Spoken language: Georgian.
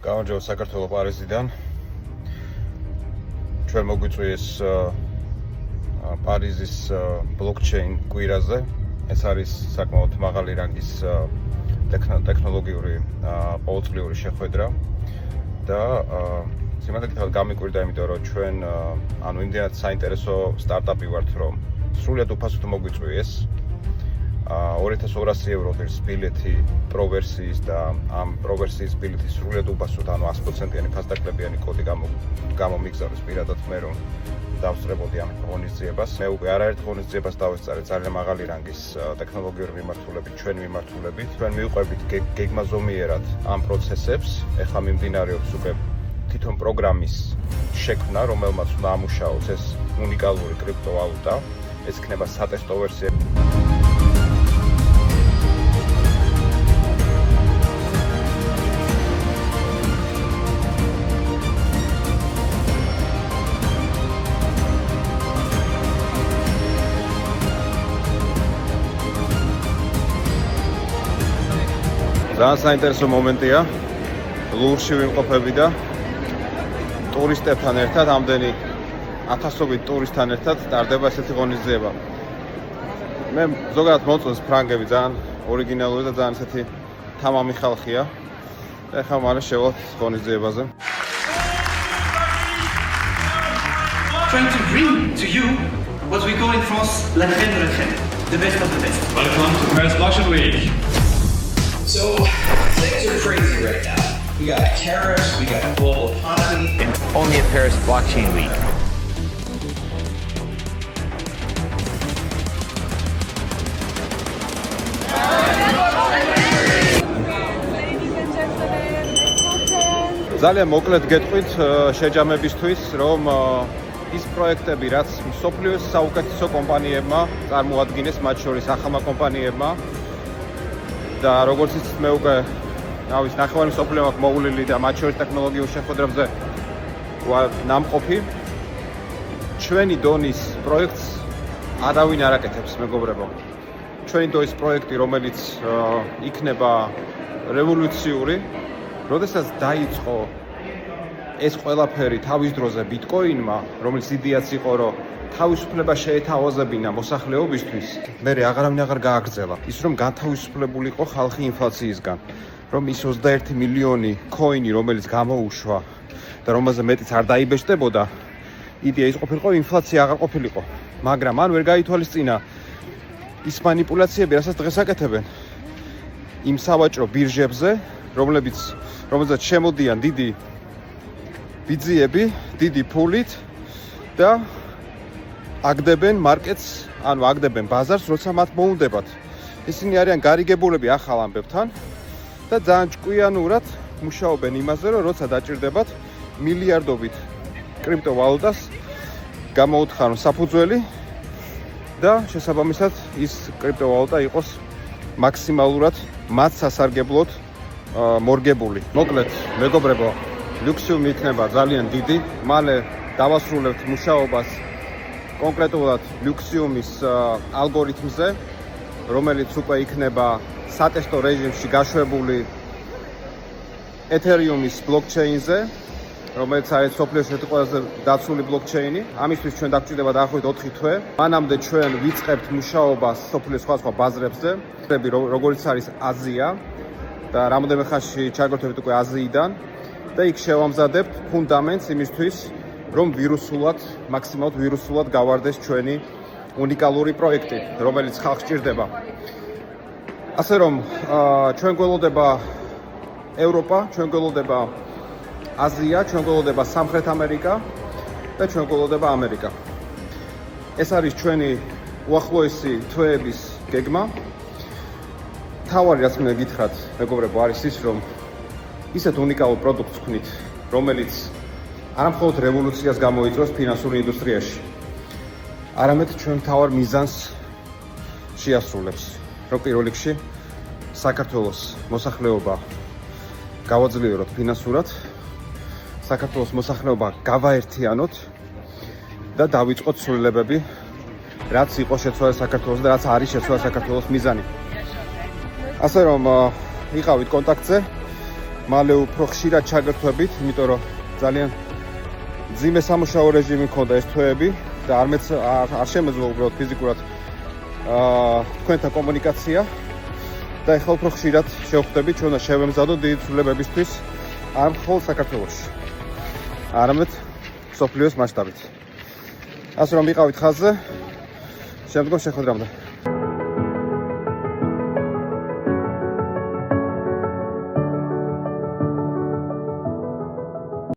გამარჯობა საქართველოს პარიზიდან. ჩვენ მოგვიწვიეს პარიზის ბლოკჩეინ კვირაზე. ეს არის საკმაოდ მაღალი რანგის ტექნოლოგიური ყოველწლიური შეხვედრა და სიმართლე გამიკვირდა, იმიტომ რომ ჩვენ იმდენად საინტერესო სტარტაპი ვართ, რომ სრულად უფასოდ მოგვიწვიეს. 2200 ევროს ბილეთი პროვერსიის და ამ პროვერსიის ბილეთის სრულად უფასოდ, 100%-იანი ფასდაკლებიანი კოდი გამომიგზავნეს პირადად მე რომ დავსწრებოდი ამ ღონისძიებას. მე უკვე არაერთ ღონისძიებას დავესწარე ძალიან მაღალი რანგის ტექნოლოგიური მიმართულებით, ჩვენი მიმართულებით. ჩვენ მივყვებით გეგმაზომიერად ამ პროცესებს. ეხლა მიმდინარეობს უკვე თვითონ პროგრამის შექმნა, რომელმაც უნდა ამუშაოს ეს უნიკალური კრიპტოვალუტა. ეს იქნება სატესტო ვერსია. ძალიან საინტერესო მომენტია. ლუვრში ვიმყოფები და ტურისტებთან ერთად, ამდენი ათასობით ტურისტთან ერთად ტარდება ესეთი ღონისძიება. მე ზოგადად მოწონს ფრანგები, ძალიან ორიგინალური და ძალიან ესეთი თამამი ხალხია. ეხლა მალე შევალთ ღონისძიებაზე. Trying to bring to you what we call in France la crème de la crème, the best of the best. Welcome to Paris Blockchain Week. So things are crazy right now. We got tariffs, we got global economy. And only at Paris Blockchain Week. ძალიან მოკლედ გეტყვით შეჯამებისთვის, რომ ის პროექტები, რაც მსოფლიოს საუკეთესო კომპანიებმა წარმოადგენს, მათ შორის ახალმა კომპანიებმა და როგორც იცით, მე უკვე ნახევარი მსოფლიო აქვს მოვლილი და მათ შორის ტექნოლოგიურ შეხვედრებზე ვარ ნამყოფი. ჩვენი დონის პროექტს არავინ არ აკეთებს, მეგობრებო. ჩვენი დონის პროექტი, რომელიც იქნება რევოლუციური, როდესაც დაიწყო ეს ყველაფერი თავის დროზე ბიტკოინმა, რომელიც იდეაც იყო, რომ თავისუფლება შეეთავაზებინა მოსახლეობისთვის, მე აღარავინ აღარ გააგრძელა. ის რომ განთავისუფლებულიყო ხალხი ინფლაციისგან, რომ ის 21 მილიონი კოინი, რომელიც გამოუშვა და რომელზე მეტიც არ დაიბეჭდებოდა, იდეა ის ყოფილიყო, ინფლაცია აღარ ყოფილიყო. მაგრამ მან ვერ გაითვალისწინა ის манипуляციები, რასაც დღეს აკეთებენ იმ სავაჭრო ბირჟებზე, რომელზეც შემოდიან დიდი ბიძიები, დიდი ფულით და აგდებენ მარკეტს, ანუ აგდებენ ბაზარს, როცა მათ მოუნდებათ. ისინი არიან გარიგებულები ახალ ამბებთან და ძალიან ჭკვიანურად მუშაობენ იმაზე, რომ როცა დაჭირდებათ მილიარდობით კრიპტოვალუტას გამოუთხარონ საფუძველი და შესაბამისად ის კრიპტოვალუტა იყოს მაქსიმალურად მათ სასარგებლოდ მორგებული. მოკლედ, მეგობრებო, ლუქსიუმი იქნება ძალიან დიდი. მალე დავასრულებთ მუშაობას კონკრეტულად ლუქსიუმის ალგორითმზე, რომელიც უკვე იქნება სატესტო რეჟიმში გაშვებული ეთერიუმის ბლოკჩეინზე, რომელიც არის მსოფლიოს ერთ ყველაზე დაცული ბლოკჩეინი. ამისთვის ჩვენ დაგჭირდება დაახლოებით 4 თვე. მანამდე ჩვენ ვიწყებთ მუშაობას მსოფლიოს სხვადასხვა ბაზრებზე, როგორც არის აზია და რამოდენიმე ხანში ჩაგერთვებით უკვე აზიიდან და იქ შევამზადებთ ფუნდამენტს იმისთვის, რომ მაქსიმალურად ვირუსულად გავარდეს ჩვენი უნიკალური პროექტი, რომელიც ხალხს ჭირდება. ასე რომ ჩვენ გველოდება ევროპა, ჩვენ გველოდება აზია, ჩვენ გველოდება სამხრეთ ამერიკა და ჩვენ გველოდება ამერიკა. ეს არის ჩვენი უახლოესი თვეების გეგმა. თავარი რაც მე გითხრათ, მეგობრებო, არის ის, რომ ისეთ უნიკალურ პროდუქტს ვქნით, რომელიც არამხოლოდ რევოლუციას გამოიწვევს ფინანსურ ინდუსტრიაში, არამედ ჩვენ მთავარ მიზანს შეასრულებს, რომ პირველ რიგში საქართველოს მოსახლეობა გავაძლიეროთ ფინანსურად, საქართველოს მოსახლეობა გავაერთიანოთ და დავიწყოთ ცვლილებები, რაც იყო შეცვალა საქართველოს და რაც არის შეცვალა საქართველოს მიზანი. ასე რომ იყავით კონტაქტზე მალე უფრო ხშირად ჩაგერთვებით, იმიტომ რომ ძალიან ძიმე სამუშაო რეჟიმი მქონდა ეს თვეები და არ შემეძლო უბრალოდ ფიზიკურად თქვენთან კომუნიკაცია და ეხლა უფრო ხშირად შევხვდებით, ჩვენ უნდა შევემზადოთ დიდი ცვლილებებისთვის არ მხოლოდ საქართველოში, არამედ მსოფლიოს მასშტაბით. ასე რომ ვიყავით ხაზზე, შემდგომ შეხვედრამდე.